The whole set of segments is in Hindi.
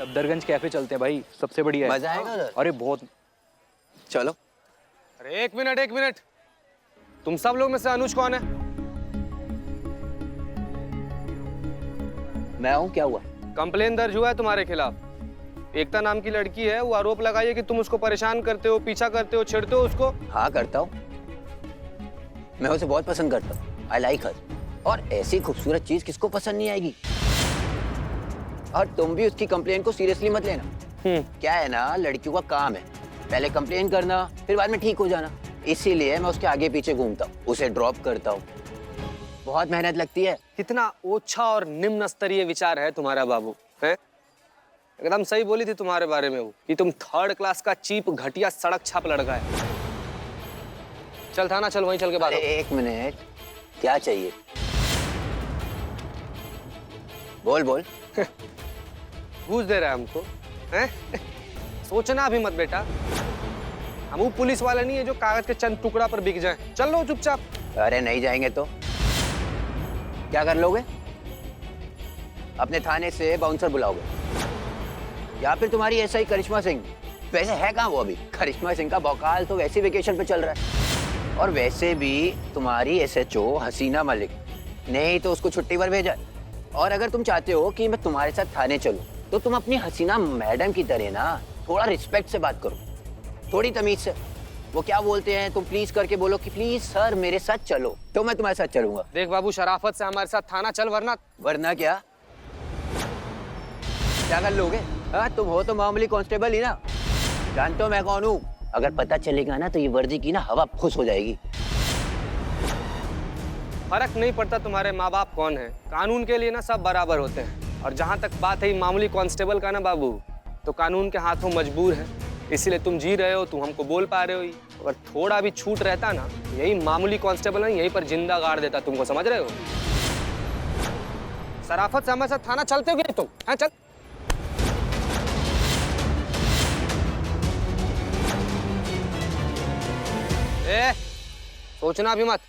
सफदरगंज कैफे चलते हैं भाई, सबसे बढ़िया है। मजा आएगा उधर? अरे बहुत। चलो। अरे एक मिनट, तुम सब लोग में से अनुज कौन है? मैं हूँ, क्या हुआ? कंप्लेन दर्ज हुआ है तुम्हारे खिलाफ। एकता नाम की लड़की है, वो आरोप लगाई है कि तुम उसको परेशान करते हो, पीछा करते हो, छेड़ते हो उसको। हाँ करता हूँ, मैं उसे बहुत पसंद करता हूँ। आई लाइक हर। और ऐसी खूबसूरत चीज किसको पसंद नहीं आएगी। और तुम भी उसकी कंप्लेन को सीरियसली मत लेना। क्या है ना, लड़कियों का काम है पहले कंप्लेन करना, फिर बाद में ठीक हो जाना। इसीलिए मैं उसके आगे पीछे घूमता हूँ, उसे ड्रॉप करता हूँ। बहुत मेहनत लगती है। कितना ओछा और निम्न स्तरीय विचार है तुम्हारा बाबू, है? एकदम सही बोली थी तुम्हारे बारे में वो कि तुम 3rd क्लास का चीप घटिया सड़क छाप लड़का है। चल थाना चल, वहीं चल के बात। एक मिनट, क्या चाहिए? बोल बोल। घूस दे रहा है हमको, हैं? सोचना भी मत बेटा, हम वो पुलिस वाले नहीं है जो कागज के चंद टुकड़ा पर बिक जाए। चल लो चुपचाप। अरे नहीं जाएंगे तो क्या कर लोगे? अपने थाने से बाउंसर बुलाओगे या फिर तुम्हारी एसआई करिश्मा सिंह? वैसे है कहाँ वो अभी? करिश्मा सिंह का भौकाल तो वैसे वेकेशन पे चल रहा है। और वैसे भी तुम्हारी एसएचओ हसीना मलिक ने ही तो उसको छुट्टी पर भेजा। और अगर तुम चाहते हो कि मैं तुम्हारे साथ थाने चलूं, तो तुम अपनी हसीना मैडम की तरह ना थोड़ा रिस्पेक्ट से बात करो, थोड़ी तमीज से। वो क्या बोलते हैं, तुम प्लीज करके बोलो कि प्लीज सर मेरे साथ चलो, तो मैं तुम्हारे साथ चलूंगा। देख बाबू, शराफत से हमारे साथ थाना चल, वरना क्या कर लोगे? हाँ, तुम हो तो मामूली कांस्टेबल ही ना। जानते हो मैं कौन हूँ? अगर पता चलेगा ना तो ये वर्दी की ना हवा खुश हो जाएगी। फर्क नहीं पड़ता तुम्हारे माँ बाप कौन है, कानून के लिए ना सब बराबर होते हैं। और जहाँ तक बात है मामूली कांस्टेबल का ना बाबू, तो कानून के हाथों मजबूर है, इसीलिए तुम जी रहे हो, तुम हमको बोल पा रहे हो। अगर थोड़ा भी छूट रहता ना, यही मामूली कांस्टेबल है यहीं पर जिंदा गाड़ देता तुमको, समझ रहे हो? शराफत से हमारे साथ थाना चलते हो तुम? हाँ चल। सोचना भी मत,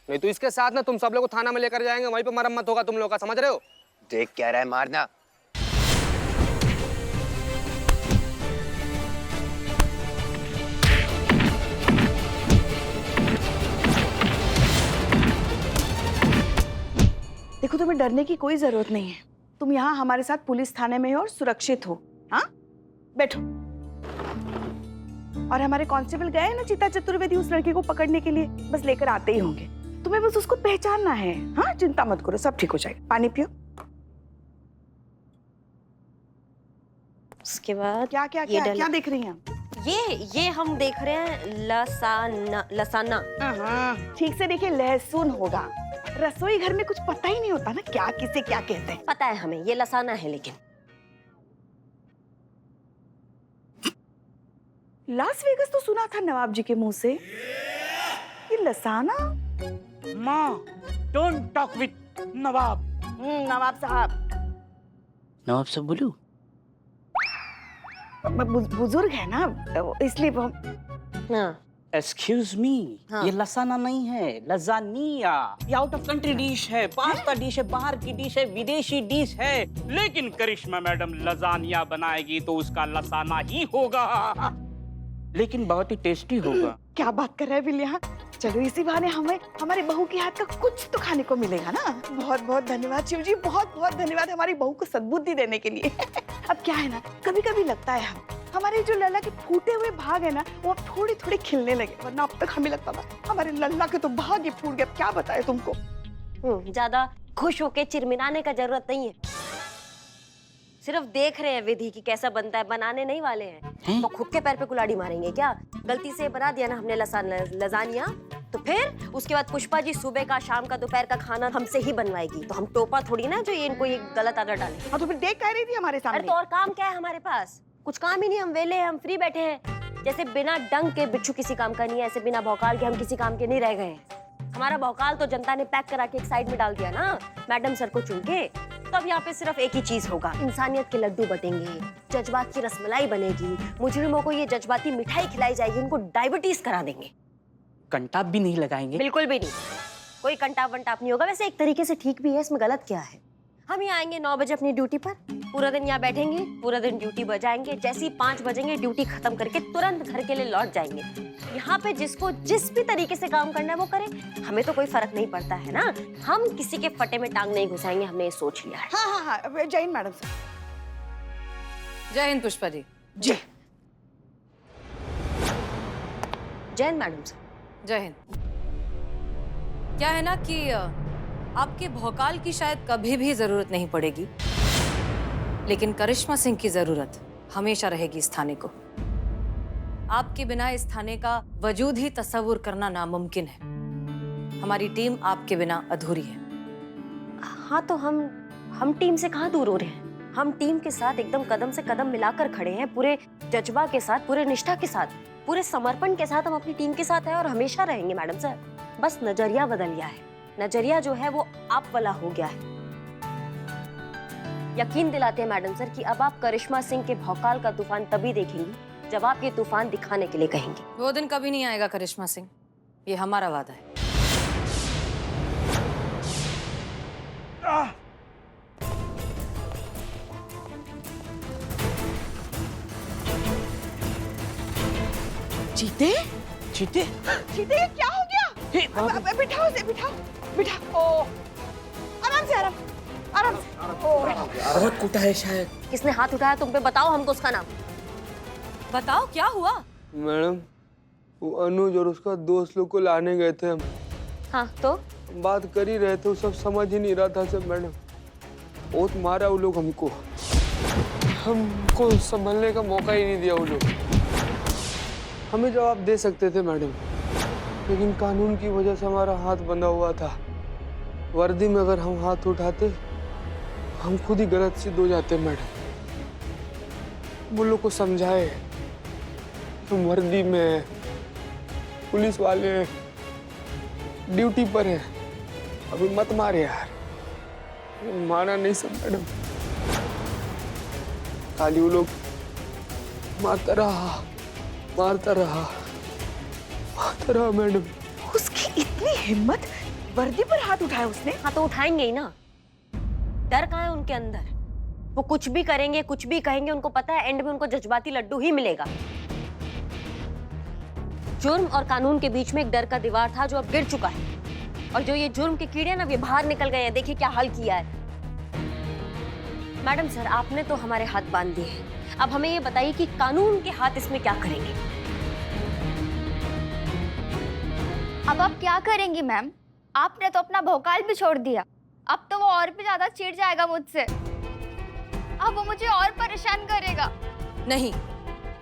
नहीं तो इसके साथ ना तुम सब लोग को थाना में लेकर जाएंगे, वहीं पे मरम्मत होगा तुम लोग का, समझ रहे हो? देख क्या रहा है, मारना। देखो, तुम्हें डरने की कोई जरूरत नहीं है। तुम यहाँ हमारे साथ पुलिस थाने में हो और सुरक्षित हो। हाँ, बैठो। और हमारे कांस्टेबल गए हैं ना चिता चतुर्वेदी उस लड़के को पकड़ने के लिए, बस लेकर आते ही होंगे। तुम्हें बस उसको पहचानना है। हाँ, चिंता मत करो, सब ठीक हो जाएगा। पानी पियो। उसके बाद क्या क्या क्या क्या देख रही हैं? ये हम देख रहे हैं लसाना। ठीक से देखिए, लहसुन होगा। रसोई घर में कुछ पता ही नहीं होता ना, क्या किसे क्या कहते हैं। पता है हमें, ये लसाना है। लेकिन लास वेगस तो सुना था नवाब जी के मुंह से, ये लसाना? माँ, डोंट टॉक विद नवाब। नवाब साहब। नवाब साहब बोलूं? बुजुर्ग है ना, इसलिए हाँ। एक्सक्यूज मी, हाँ। ये लसाना नहीं है, लजानिया। ये आउट ऑफ कंट्री डिश है, पास्ता डिश है, बाहर की डिश है, विदेशी डिश है। लेकिन करिश्मा मैडम लजानिया बनाएगी तो उसका लसाना ही होगा, लेकिन बहुत ही टेस्टी होगा। क्या बात कर रहे हैं विलिया? चलो इसी बहाने हमें हमारे बहू के हाथ का कुछ तो खाने को मिलेगा ना। बहुत बहुत धन्यवाद शिव जी, बहुत बहुत धन्यवाद हमारी बहू को सद्बुद्धि देने के लिए। अब क्या है ना, कभी कभी लगता है हमारे जो लल्ला के फूटे हुए भाग है ना, वो अब थोड़े थोड़े खिलने लगे। वरना अब तक हमें लगता था हमारे लल्ला के तो भाग ही फूट गए। क्या बताए तुमको। ज्यादा खुश होके चिरमिराने का जरूरत नहीं है। सिर्फ देख रहे हैं विधि की कैसा बनता है, बनाने नहीं वाले हैं। तो खुद के पैर पे कुल्हाड़ी मारेंगे क्या? गलती से बना दिया ना हमने लजानिया, तो फिर उसके बाद पुष्पा जी सुबह का, शाम का, दोपहर का खाना हमसे ही बनवाएगी। तो हम टोपा थोड़ी ना जो ये इनको ये गलत आदत डाले। हाँ, तो फिर देख कह रही थी हमारे सामने। अरे तो और काम क्या है हमारे पास? कुछ काम ही नहीं, हम वेले हैं, हम फ्री बैठे हैं। जैसे बिना डंग के बिच्छू किसी काम का नहीं है, ऐसे बिना भौकाल के हम किसी काम के नहीं रह गए। हमारा भौकाल तो जनता ने पैक करा के एक साइड में डाल दिया ना, मैडम सर को चुन के। तो अब यहाँ पे सिर्फ एक ही चीज होगा, इंसानियत के लड्डू बटेंगे, जज्बात की रसमलाई बनेगी, मुजरिमों को ये जज्बाती मिठाई खिलाई जाएगी, उनको डायबिटीज करा देंगे। कंटाप भी नहीं लगाएंगे? बिल्कुल भी नहीं, कोई कंटाप वंटाप नहीं होगा। वैसे एक तरीके से ठीक भी है, इसमें गलत क्या है? हम ही आएंगे 9 बजे अपनी ड्यूटी पर, पूरा दिन यहाँ बैठेंगे, पूरा दिन ड्यूटी बजाएंगे, जैसे ही 5 बजेंगे ड्यूटी खत्म करके तुरंत घर के लिए लौट जाएंगे। यहाँ पे जिसको जिस भी तरीके से काम करना है वो करे, हमें तो कोई फर्क नहीं पड़ता है ना। हम किसी के फटे में टांग नहीं घुसाएंगे, हमने ये सोच लिया है। हाँ हाँ हाँ, जय हिंद मैडम सर। जय हिंद पुष्पा जी। जी जय हिंद मैडम सर। जय हिंद। क्या है ना कि आपके भौकाल की शायद कभी भी जरूरत नहीं पड़ेगी, लेकिन करिश्मा सिंह की जरूरत हमेशा रहेगी इस थाने को। आपके बिना इस थाने का वजूद ही तस्वुर करना नामुमकिन है। हमारी टीम आपके बिना अधूरी है। हाँ तो हम टीम से कहाँ दूर हो रहे हैं? हम टीम के साथ एकदम कदम से कदम मिलाकर खड़े हैं, पूरे जज्बा के साथ, पूरे निष्ठा के साथ, पूरे समर्पण के साथ हम अपनी टीम के साथ हैं और हमेशा रहेंगे मैडम सर। बस नजरिया बदल गया है, नजरिया जो है वो आप वाला हो गया है। यकीन दिलाते हैं मैडम सर कि अब आप करिश्मा सिंह के भौकाल का तूफान तभी देखेंगी जब आप ये तूफान दिखाने के लिए कहेंगे। वो दिन कभी नहीं आएगा करिश्मा सिंह, ये हमारा वादा है। जीते चीते जीते, ये क्या हो गया? बिठाओ से, बिठाओ। ओ आराम से, आराम से। बहुत कुटा है शायद। किसने हाथ उठाया तुम पे? बताओ हमको उसका नाम। बताओ क्या हुआ? मैडम, वो अनुज और उसका दोस्त लोग को लाने गए थे हम। हाँ तो बात कर ही रहे थे, वो सब समझ ही नहीं रहा था सब मैडम। बहुत मारा वो लोग हमको संभलने का मौका ही नहीं दिया वो लोग। हमें जवाब दे सकते थे मैडम, लेकिन कानून की वजह से हमारा हाथ बंधा हुआ था। वर्दी में अगर हम हाथ उठाते हम खुद ही गलत सिद्ध हो जाते मैडम। वो लोग को समझाए, हम वर्दी में, पुलिस वाले ड्यूटी पर हैं, अभी मत मारे यार। माना नहीं सब मैडम, खाली वो लोग मारता रहा मैडम। उसकी इतनी हिम्मत, वर्दी पर हाथ उठाया उसने। हाँ तो उठाएंगे ही ना, डर कहाँ है उनके अंदर? वो कुछ भी करेंगे, कुछ भी कहेंगे, उनको पता है एंड में उनको जज्बाती लड्डू ही मिलेगा। जुर्म और कानून के बीच में एक डर का दीवार था जो अब गिर चुका है, और जो ये जुर्म के कीड़े ना, वे बाहर निकल गए हैं। देखिए क्या हाल किया है। मैडम सर, आपने तो हमारे हाथ बांध दिए हैं, अब हमें ये बताइए कि कानून के हाथ इसमें क्या करेंगे? अब आप क्या करेंगी मैम? आपने तो अपना भौकाल भी छोड़ दिया, अब तो वो और भी ज्यादा चिढ़ जाएगा मुझसे। अब वो मुझे और परेशान करेगा। नहीं,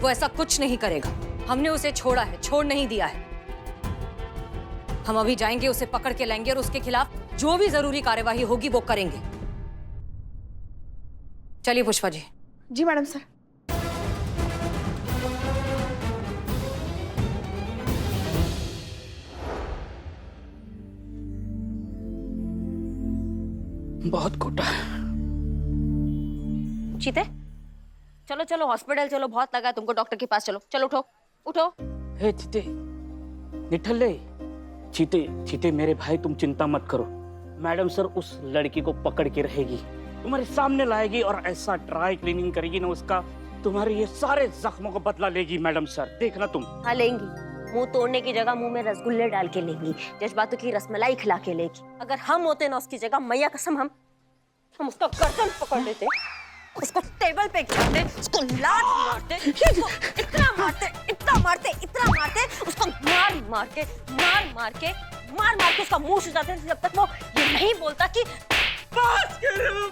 वो ऐसा कुछ नहीं करेगा। हमने उसे छोड़ा है, छोड़ नहीं दिया है। हम अभी जाएंगे, उसे पकड़ के लाएंगे और उसके खिलाफ जो भी जरूरी कार्यवाही होगी वो करेंगे। चलिए पुष्पा जी। जी मैडम सर। बहुत कुटा है। चीते, चलो चलो हॉस्पिटल चलो, बहुत लगा है तुमको, डॉक्टर के पास चलो। चलो उठो उठो। हे चीते, निठल्ले, चीते मेरे भाई, तुम चिंता मत करो। मैडम सर उस लड़की को पकड़ के रहेगी, तुम्हारे सामने लाएगी और ऐसा ड्राई क्लीनिंग करेगी ना उसका, तुम्हारे ये सारे जख्मों को बदला लेगी मैडम सर, देखना तुम। हाँ लेंगी, मुंह तोड़ने की जगह मुंह में रसगुल्ले डाल के लेंगी, जज्बातों की रसमलाई खिला के लेगी। अगर हम होते ना उसकी जगह, मैया कसम हम उसका गर्दन पकड़ लेते, उसको टेबल पे गिराते, उसको लात मारते, उसको इतना मारते, उसको मार के उसका मुंह सुजाते जब तक वो ये नहीं बोलता कि बात करो।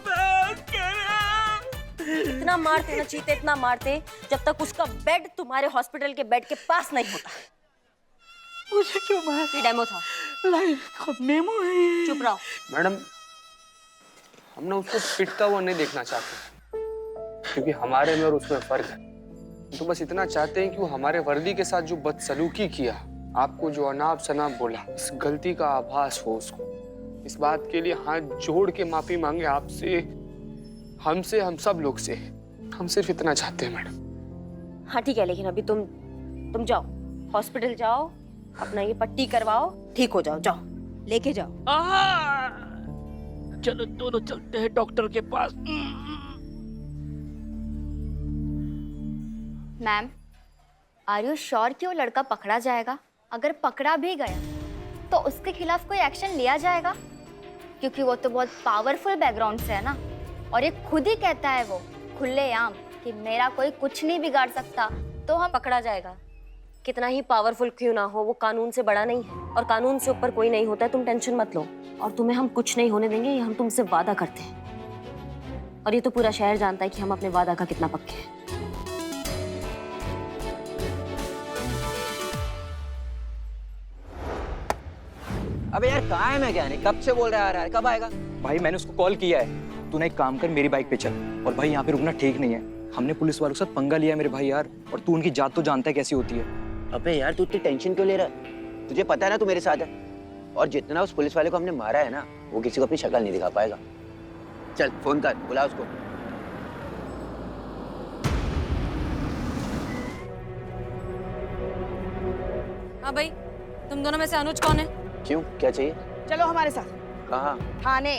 इतना मारते ना चीते, इतना मारते जब तक उसका बेड तुम्हारे हॉस्पिटल के बेड के पास नहीं होता। मुझे क्यों मारा? ये डेमो था। मेमो है ये। चुप रहो मैडम, हम ना उसको पिटता हुआ नहीं देखना चाहते, क्योंकि हमारे में और उसमें फर्क है। तो बस इतना चाहते हैं कि वो हमारे वर्दी के साथ जो बदसलूकी किया, आपको जो अनाप शनाप बोला, इस गलती का आभास हो उसको। इस बात के लिए हाथ जोड़ के माफी मांगे आपसे, हमसे, हम सब लोग से। हम सिर्फ इतना चाहते हैं मैडम। हाँ ठीक है, लेकिन अभी तुम जाओ, हॉस्पिटल जाओ, अपना ये पट्टी करवाओ, ठीक हो जाओ, जाओ लेके जाओ। चलो दोनों चलते हैं डॉक्टर के पास। मैम, आर यू श्योर कि वो लड़का पकड़ा जाएगा? अगर पकड़ा भी गया तो उसके खिलाफ कोई एक्शन लिया जाएगा? क्योंकि वो तो बहुत पावरफुल बैकग्राउंड से है ना, और ये खुद ही कहता है वो खुलेआम कि मेरा कोई कुछ नहीं बिगाड़ सकता, तो हम पकड़ा जाएगा। कितना ही पावरफुल क्यों ना हो, वो कानून से बड़ा नहीं है और कानून से ऊपर कोई नहीं होता है। तुम टेंशन मत लो, और तुम्हें हम कुछ नहीं होने देंगे, ये हम तुमसे वादा करते हैं। और ये तो पूरा शहर जानता है कि हम अपने वादा का कितना पक्के हैं। अबे यार कहाँ है मैकेनिक? कब से बोल रहा है, कब आएगा? भाई मैंने उसको कॉल किया है, तूने एक काम कर मेरी बाइक पे चल। और भाई यहाँ पे रुकना ठीक नहीं है, हमने पुलिस वालों के साथ पंगा लिया है मेरे भाई यार, और तू उनकी जात तो जानता है कैसी होती है। अबे यार तू इतनी टेंशन क्यों ले रहा है? तुझे पता है ना तू मेरे साथ है, और जितना उस पुलिस वाले को हमने मारा है ना, वो किसी को अपनी शक्ल नहीं दिखा पाएगा। चल फोन कर, बुला उसको। हाँ भाई, तुम दोनों में से अनुज कौन है? क्यों, क्या चाहिए? चलो हमारे साथ कहाँ? थाने।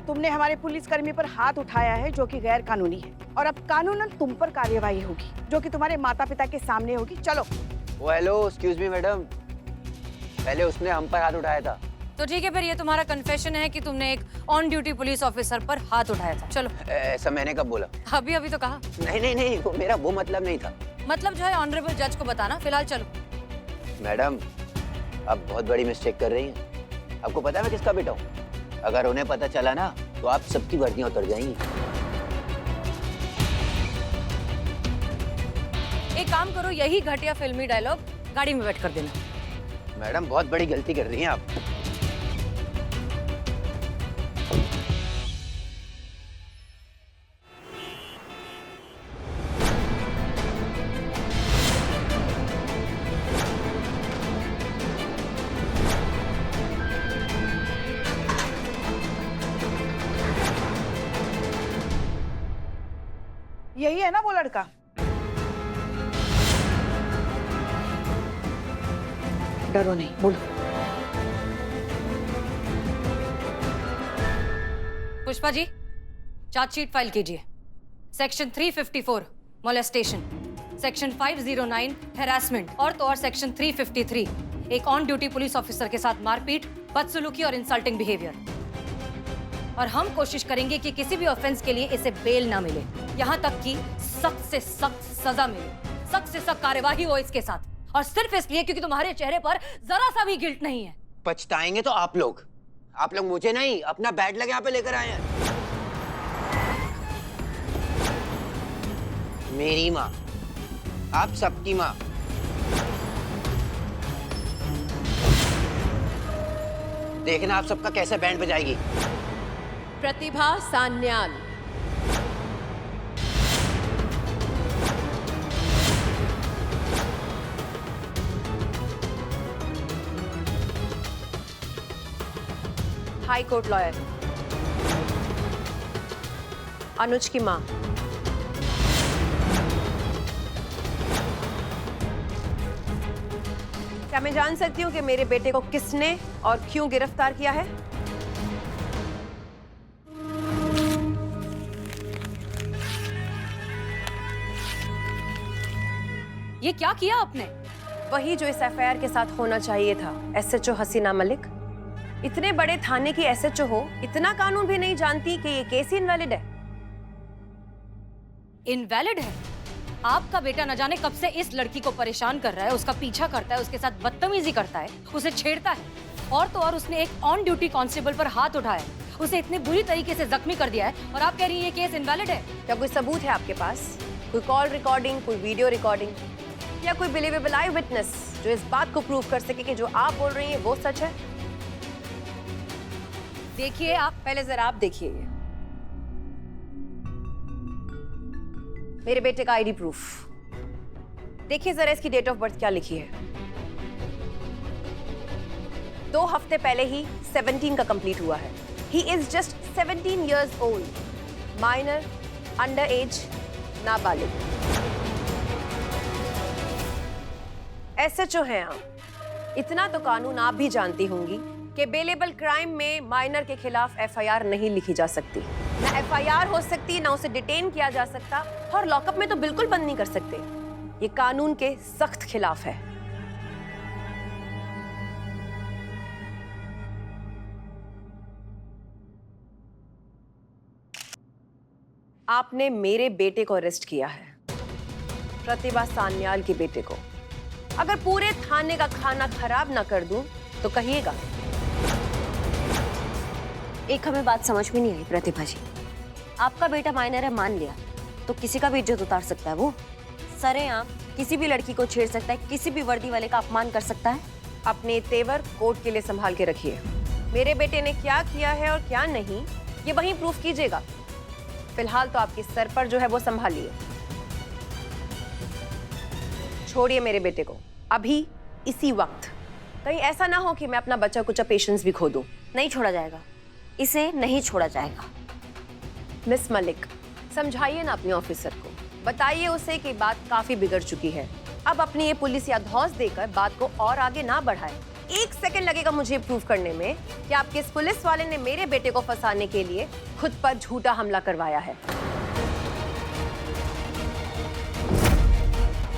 तुमने हमारे पुलिसकर्मी पर हाथ उठाया है जो कि गैर कानूनी है, और अब कानूनन तुम पर कार्यवाही होगी जो कि तुम्हारे माता पिता के सामने होगी। चलो। ओ हेलो, एक्सक्यूज मी मैडम, पहले उसने हम पर हाथ उठाया था। तो ठीक है, फिर ये तुम्हारा कन्फेशन है कि तुमने एक ऑन ड्यूटी पुलिस ऑफिसर पर हाथ उठाया था। चलो। ऐसा मैंने कब बोला? अभी अभी तो कहा। नहीं नहीं नहीं, वो मेरा वो मतलब नहीं था। मतलब जो है ऑनरेबल जज को बताना। फिलहाल चलो। मैडम आप बहुत बड़ी मिस्टेक कर रही हैं। आपको पता है मैं किसका बेटा हूँ? अगर उन्हें पता चला ना तो आप सबकी वर्दियां उतर जाएंगी। एक काम करो, यही घटिया फिल्मी डायलॉग गाड़ी में बैठ कर देना। मैडम बहुत बड़ी गलती कर रही हैं आप। यही है ना वो लड़का? डरो नहीं, बोलो। पुष्पा जी, चार्जशीट फाइल कीजिए। सेक्शन 354 मोलेस्टेशन, सेक्शन 509 हैरासमेंट, और तो और सेक्शन 353 एक ऑन ड्यूटी पुलिस ऑफिसर के साथ मारपीट, बदसलूकी और इंसल्टिंग बिहेवियर। और हम कोशिश करेंगे कि किसी भी ऑफेंस के लिए इसे बेल ना मिले, यहाँ तक कि सख्त से सख्त सजा मिले, सख्त से सख्त कार्यवाही हो इसके साथ। और सिर्फ इसलिए क्योंकि तुम्हारे चेहरे पर जरा सा भी गिल्ट नहीं है। पछताएंगे तो आप लोग मुझे नहीं, अपना बैड लग यहाँ पे लेकर आए हैं। मेरी माँ, आप सबकी माँ। देखना आप सबका कैसे बैंड बजाएगी। Pratibha Sanyal. High court lawyer. Anuj की मां। क्या मैं जान सकती हूँ कि मेरे बेटे को किसने और क्यों गिरफ्तार किया है? ये क्या किया आपने? वही जो इस एफआईआर के साथ होना चाहिए था। एसएचओ हसीना मलिक। इतने बड़े थाने की एसएचओ हो, इतना कानून भी नहीं जानती कि ये केस ही इनवैलिड है। इनवैलिड है? आपका बेटा न जाने कब से इस लड़की को परेशान कर रहा है, उसका पीछा करता है, उसके साथ बदतमीजी करता है, उसे छेड़ता है, और तो और उसने एक ऑन ड्यूटी कांस्टेबल पर हाथ उठाया, उसे इतनी बुरी तरीके से जख्मी कर दिया है, और आप कह रही हैं ये केस इनवैलिड है? क्या कोई सबूत है आपके पास? कोई कॉल रिकॉर्डिंग, कोई वीडियो रिकॉर्डिंग, या कोई बिलीवेबल आई विटनेस जो इस बात को प्रूव कर सके कि जो आप बोल रही हैं वो सच है? देखिए आप पहले जरा आप देखिए ये मेरे बेटे का आईडी प्रूफ। देखिए जरा इसकी डेट ऑफ बर्थ क्या लिखी है। 2 हफ्ते पहले ही 17 का कंप्लीट हुआ है। He is just 17 years old, minor, under as, नाबालिग। एसएचओ हैं आप, इतना तो कानून आप भी जानती होंगी कि बेलेबल क्राइम में माइनर के खिलाफ एफआईआर नहीं लिखी जा सकती। ना एफआईआर हो सकती, ना उसे डिटेन किया जा सकता, और लॉकअप में तो बिल्कुल बंद नहीं कर सकते। ये कानून के सख्त खिलाफ है। आपने मेरे बेटे को अरेस्ट किया है, प्रतिभा सान्याल के बेटे को। अगर पूरे थाने का खाना खराब ना कर दूं तो कहिएगा। एक हमें बात समझ में नहीं आई प्रतिभा जी। आपका बेटा माइनर है मान लिया, तो किसी का भी इज्जत उतार सकता है वो? सरेआम किसी भी लड़की को छेड़ सकता है, किसी भी वर्दी वाले का अपमान कर सकता है। अपने तेवर कोर्ट के लिए संभाल के रखिए। मेरे बेटे ने क्या किया है और क्या नहीं, ये वहीं प्रूफ कीजिएगा। फिलहाल तो आपके सर पर जो है वो संभालिए। छोड़िए मेरे बेटे को अभी, इसी वक्त। कहीं ऐसा ना हो कि मैं अपना बच्चा कुछ पेशेंस भी खो दूं। नहीं छोड़ा जाएगा, इसे नहीं छोड़ा जाएगा। मिस मलिक, समझाइए ना अपने ऑफिसर को, बताइए उसे कि बात काफी बिगड़ चुकी है। अब अपनी ये पुलिस या धौस देकर बात को और आगे ना बढ़ाए। 1 सेकंड लगेगा मुझे प्रूव करने में कि आपके इस पुलिस वाले ने मेरे बेटे को फंसाने के लिए खुद पर झूठा हमला करवाया है।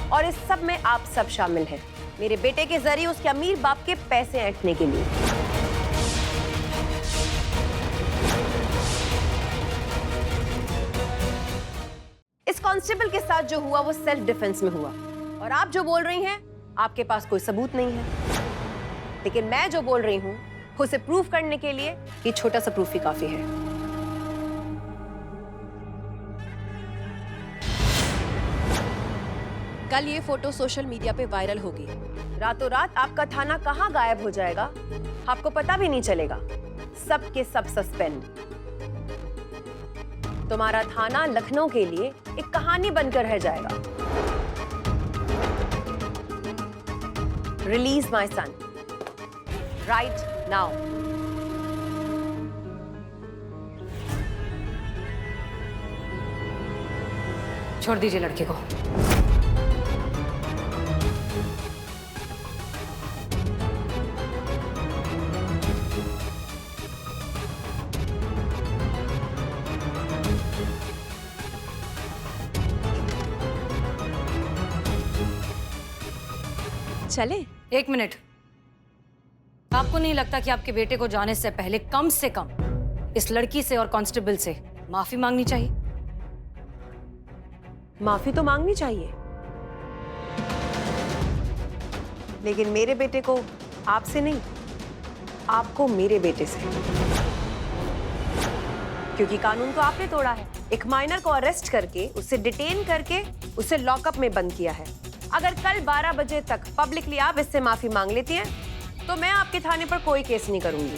और इस सब में आप सब शामिल हैं, मेरे बेटे के जरिए उसके अमीर बाप के पैसे ऐंठने के लिए। इस कांस्टेबल के साथ जो हुआ वो सेल्फ डिफेंस में हुआ, और आप जो बोल रही हैं आपके पास कोई सबूत नहीं है। लेकिन मैं जो बोल रही हूं उसे प्रूफ करने के लिए ये छोटा सा प्रूफ ही काफी है। कल ये फोटो सोशल मीडिया पे वायरल होगी। रातों रात आपका थाना कहां गायब हो जाएगा आपको पता भी नहीं चलेगा। सब के सब सस्पेंड। तुम्हारा थाना लखनऊ के लिए एक कहानी बनकर रह जाएगा। Release my son right now. छोड़ दीजिए लड़के को। चले? 1 मिनट। आपको नहीं लगता कि आपके बेटे को जाने से पहले कम से कम इस लड़की से और कांस्टेबल से माफी मांगनी चाहिए? माफी तो मांगनी चाहिए, लेकिन मेरे बेटे को आपसे नहीं, आपको मेरे बेटे से। क्योंकि कानून तो आपने तोड़ा है। एक माइनर को अरेस्ट करके, उसे डिटेन करके, उसे लॉकअप में बंद किया है। अगर कल 12 बजे तक पब्लिकली आप इससे माफी मांग लेती हैं, तो मैं आपके थाने पर कोई केस नहीं करूंगी।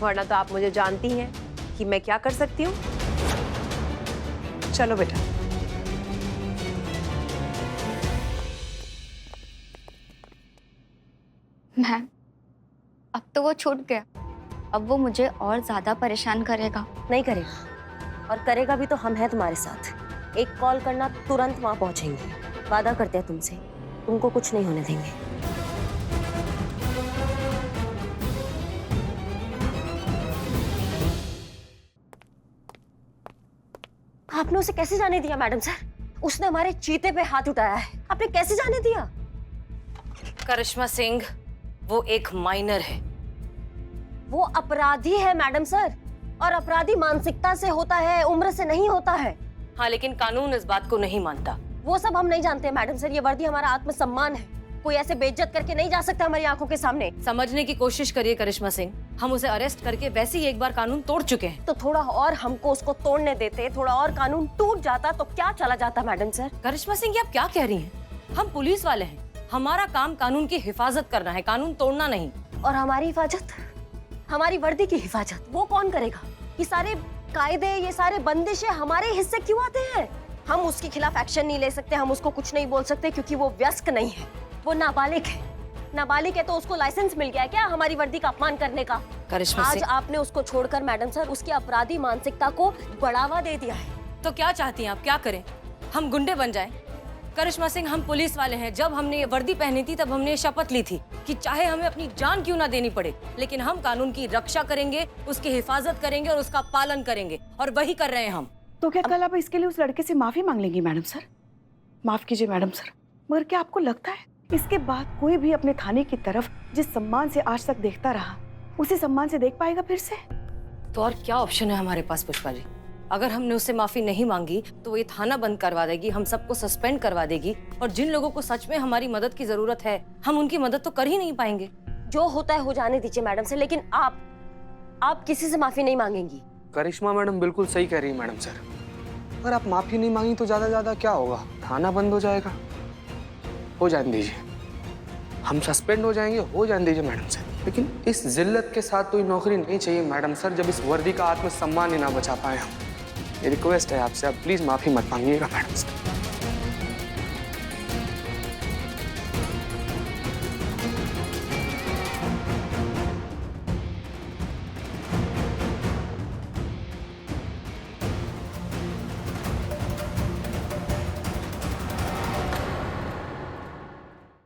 वरना तो आप मुझे जानती हैं कि मैं क्या कर सकती हूँ। चलो बेटा। मैम, अब तो वो छूट गया, अब वो मुझे और ज्यादा परेशान करेगा। नहीं करेगा, और करेगा भी तो हम हैं तुम्हारे साथ। एक कॉल करना, तुरंत वहां पहुंचेंगे। वादा करते हैं तुमसे, तुमको कुछ नहीं होने देंगे। आपने उसे कैसे जाने दिया मैडम सर? उसने हमारे चीते पे हाथ उठाया है, आपने कैसे जाने दिया? करिश्मा सिंह वो एक माइनर है। वो अपराधी है मैडम सर, और अपराधी मानसिकता से होता है, उम्र से नहीं होता है। हाँ, लेकिन कानून इस बात को नहीं मानता। वो सब हम नहीं जानते मैडम सर, ये वर्दी हमारा आत्मसम्मान है। कोई ऐसे बेइज्जत करके नहीं जा सकता हमारी आंखों के सामने। समझने की कोशिश करिए करिश्मा सिंह, हम उसे अरेस्ट करके वैसे ही एक बार कानून तोड़ चुके हैं। तो थोड़ा और हमको उसको तोड़ने देते, थोड़ा और कानून टूट जाता तो क्या चला जाता मैडम सर? करिश्मा सिंह, ये आप क्या कह रही हैं? हम पुलिस वाले हैं, हमारा काम कानून की हिफाजत करना है, कानून तोड़ना नहीं। और हमारी हिफाजत, हमारी वर्दी की हिफाजत वो कौन करेगा? ये सारे कायदे, ये सारे बंदिशें हमारे हिस्से क्यों आते हैं? हम उसके खिलाफ एक्शन नहीं ले सकते, हम उसको कुछ नहीं बोल सकते क्योंकि वो वयस्क नहीं है, वो नाबालिग है। नाबालिग है तो उसको लाइसेंस मिल गया है क्या हमारी वर्दी का अपमान करने का? करिश्मा आज सिंह, आपने उसको छोड़कर मैडम सर उसकी अपराधी मानसिकता को बढ़ावा दे दिया है। तो क्या चाहती हैं आप, क्या करें? हम गुंडे बन जाएं? करिश्मा सिंह, हम पुलिस वाले हैं। जब हमने ये वर्दी पहनी थी तब हमने ये शपथ ली थी कि चाहे हमें अपनी जान क्यों ना देनी पड़े, लेकिन हम कानून की रक्षा करेंगे, उसकी हिफाजत करेंगे और उसका पालन करेंगे, और वही कर रहे हैं हम। तो क्या कल आप इसके लिए उस लड़के से माफी मांग लेंगी मैडम सर? माफ कीजिए मैडम सर, मगर क्या आपको लगता है इसके बाद कोई भी अपने थाने की तरफ जिस सम्मान से आज तक देखता रहा, उसी सम्मान से देख पाएगा फिर से? तो और क्या ऑप्शन है हमारे पास पुष्पा जी? अगर हमने उससे माफी नहीं मांगी तो वो ये थाना बंद करवा देगी, हम सबको सस्पेंड करवा देगी, और जिन लोगों को सच में हमारी मदद की जरूरत है हम उनकी मदद तो कर ही नहीं पाएंगे। जो होता है हो जाने दीजिए मैडम सर, लेकिन आप किसी से माफी नहीं मांगेंगी। करिश्मा मैडम बिल्कुल सही कह रही है मैडम सर। अगर आप माफी नहीं मांगी तो ज्यादा क्या होगा? थाना बंद हो जाएगा। हो जाने दीजिए, हम सस्पेंड हो जाएंगे, हो जाने दीजिए मैडम सर। लेकिन इस जिल्लत के साथ तो ये नौकरी नहीं चाहिए मैडम सर, जब इस वर्दी का आत्मसम्मान ही ना बचा पाए हम। ये रिक्वेस्ट है आपसे, आप प्लीज माफी मत मांगिएगा मैडम सर।